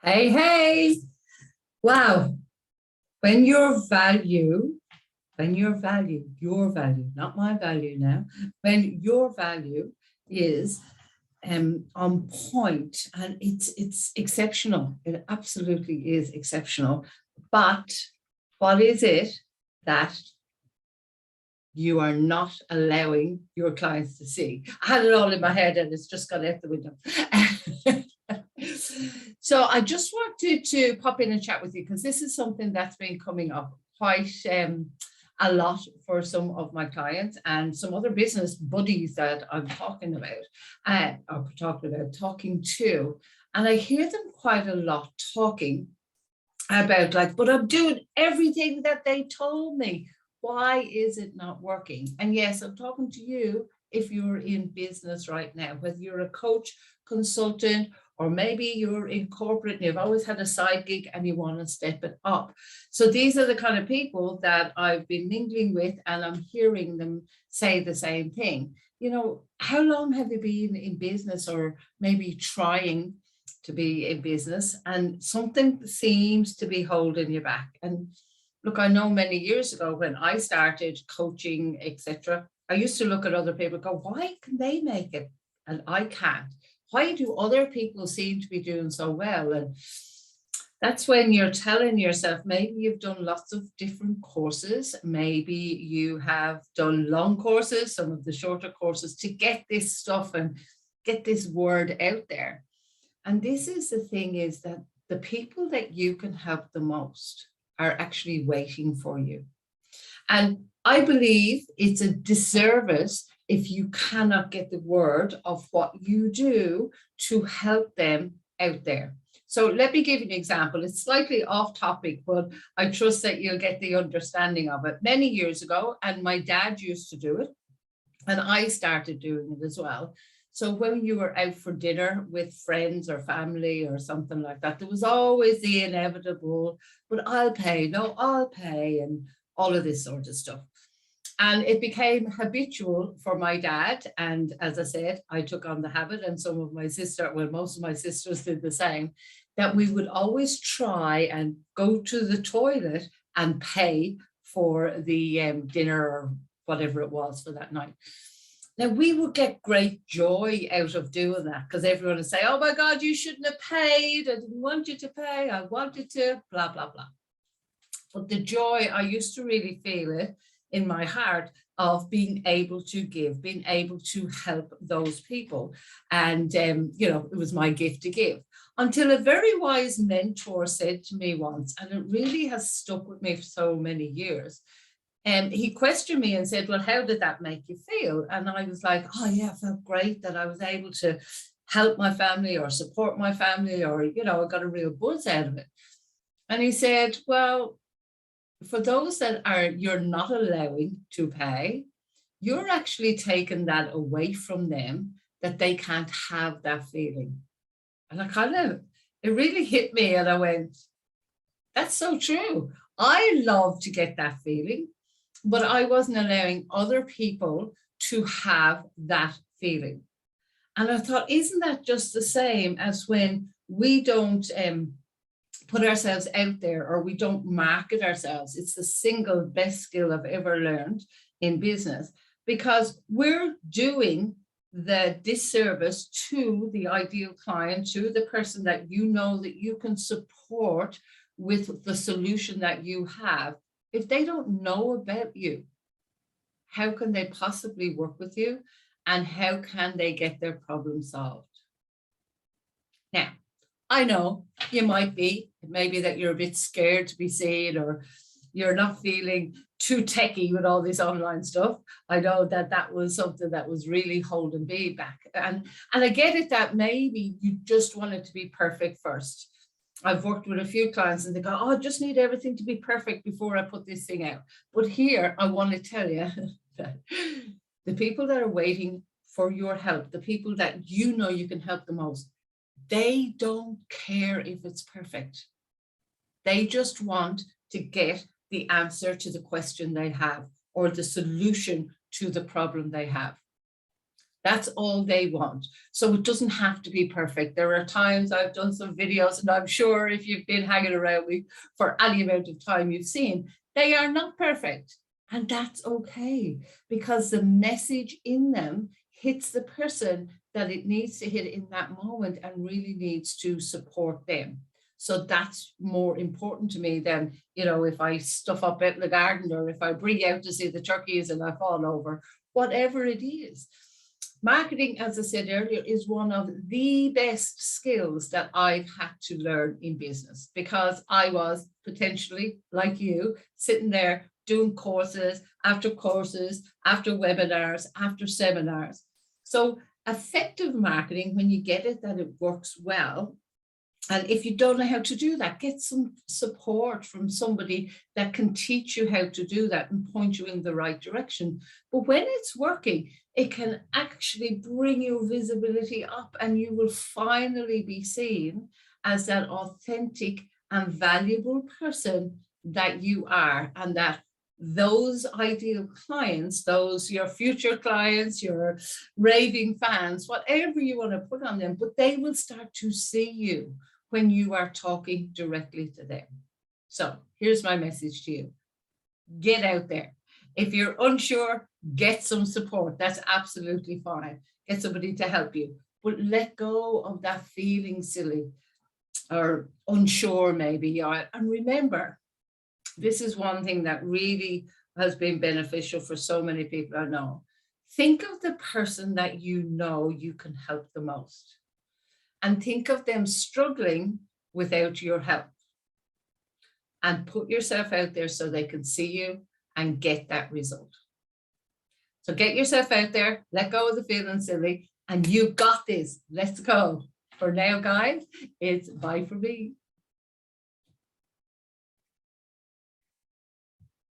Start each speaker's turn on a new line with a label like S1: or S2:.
S1: Hey, hey. Wow. When your value, not my value now, when your value is on point and it's exceptional, it absolutely is exceptional. But what is it that you are not allowing your clients to see? I had it all in my head and it's just gone out the window. So I just wanted to pop in and chat with you because this is something that's been coming up quite a lot for some of my clients and some other business buddies that I'm talking talking to. And I hear them quite a lot talking about like, but I'm doing everything that they told me. Why is it not working? And yes, I'm talking to you if you're in business right now, whether you're a coach, consultant, or maybe you're in corporate and you've always had a side gig and you want to step it up. So these are the kind of people that I've been mingling with, and I'm hearing them say the same thing. You know, how long have you been in business or maybe trying to be in business and something seems to be holding you back? And look, I know many years ago when I started coaching, etc., I used to look at other people and go, why can they make it and I can't? Why do other people seem to be doing so well? And that's when you're telling yourself, maybe you've done lots of different courses. Maybe you have done long courses, some of the shorter courses to get this stuff and get this word out there. And this is the thing, is that the people that you can help the most are actually waiting for you. And I believe it's a disservice if you cannot get the word of what you do to help them out there. So let me give you an example. It's slightly off topic, but I trust that you'll get the understanding of it. Many years ago, and my dad used to do it, and I started doing it as well. So when you were out for dinner with friends or family or something like that, there was always the inevitable, but I'll pay, no, I'll pay, and all of this sort of stuff. And it became habitual for my dad. And as I said, I took on the habit, and some of my sister, well, most of my sisters did the same, that we would always try and go to the toilet and pay for the dinner or whatever it was for that night. Now, we would get great joy out of doing that because everyone would say, oh my God, you shouldn't have paid. I didn't want you to pay. I wanted to, blah, blah, blah. But the joy, I used to really feel it in my heart of being able to give, being able to help those people. And, it was my gift to give. Until a very wise mentor said to me once, and it really has stuck with me for so many years, he questioned me and said, well, how did that make you feel? And I was like, oh yeah, I felt great that I was able to help my family or support my family, or, I got a real buzz out of it. And he said, well, for those that you're not allowing to pay, you're actually taking that away from them, that they can't have that feeling. And it really hit me, and I went, that's so true. I love to get that feeling, but I wasn't allowing other people to have that feeling. And I thought, isn't that just the same as when we don't put ourselves out there, or we don't market ourselves? It's the single best skill I've ever learned in business, because we're doing the disservice to the ideal client, to the person that you know that you can support with the solution that you have. If they don't know about you, how can they possibly work with you? And how can they get their problem solved? Now, I know you might be, maybe that you're a bit scared to be seen, or you're not feeling too techie with all this online stuff. I know that that was something that was really holding me back. And I get it that maybe you just want it to be perfect first. I've worked with a few clients and they go, oh, I just need everything to be perfect before I put this thing out. But here, I want to tell you that the people that are waiting for your help, the people that you know you can help the most, they don't care if it's perfect. They just want to get the answer to the question they have, or the solution to the problem they have. That's all they want. So it doesn't have to be perfect. There are times I've done some videos, and I'm sure if you've been hanging around me for any amount of time, you've seen they are not perfect. And that's okay, because the message in them hits the person that it needs to hit in that moment and really needs to support them. So that's more important to me than, you know, if I stuff up out in the garden, or if I bring out to see the turkeys and I fall over, whatever it is. Marketing, as I said earlier, is one of the best skills that I've had to learn in business, because I was potentially, like you, sitting there doing courses after webinars, after seminars. So effective marketing, when you get it, that it works well. And if you don't know how to do that, get some support from somebody that can teach you how to do that and point you in the right direction. But when it's working, it can actually bring your visibility up, and you will finally be seen as that authentic and valuable person that you are, and that those ideal clients, those your future clients, your raving fans, whatever you want to put on them, but they will start to see you when you are talking directly to them. So here's my message to you. Get out there. If you're unsure, get some support. That's absolutely fine. Get somebody to help you. But let go of that feeling silly or unsure maybe. And remember, this is one thing that really has been beneficial for so many people I know. Think of the person that you know you can help the most, and think of them struggling without your help, and put yourself out there so they can see you and get that result. So get yourself out there, let go of the feeling silly, and you got this. Let's go. For now, guys, it's bye for me.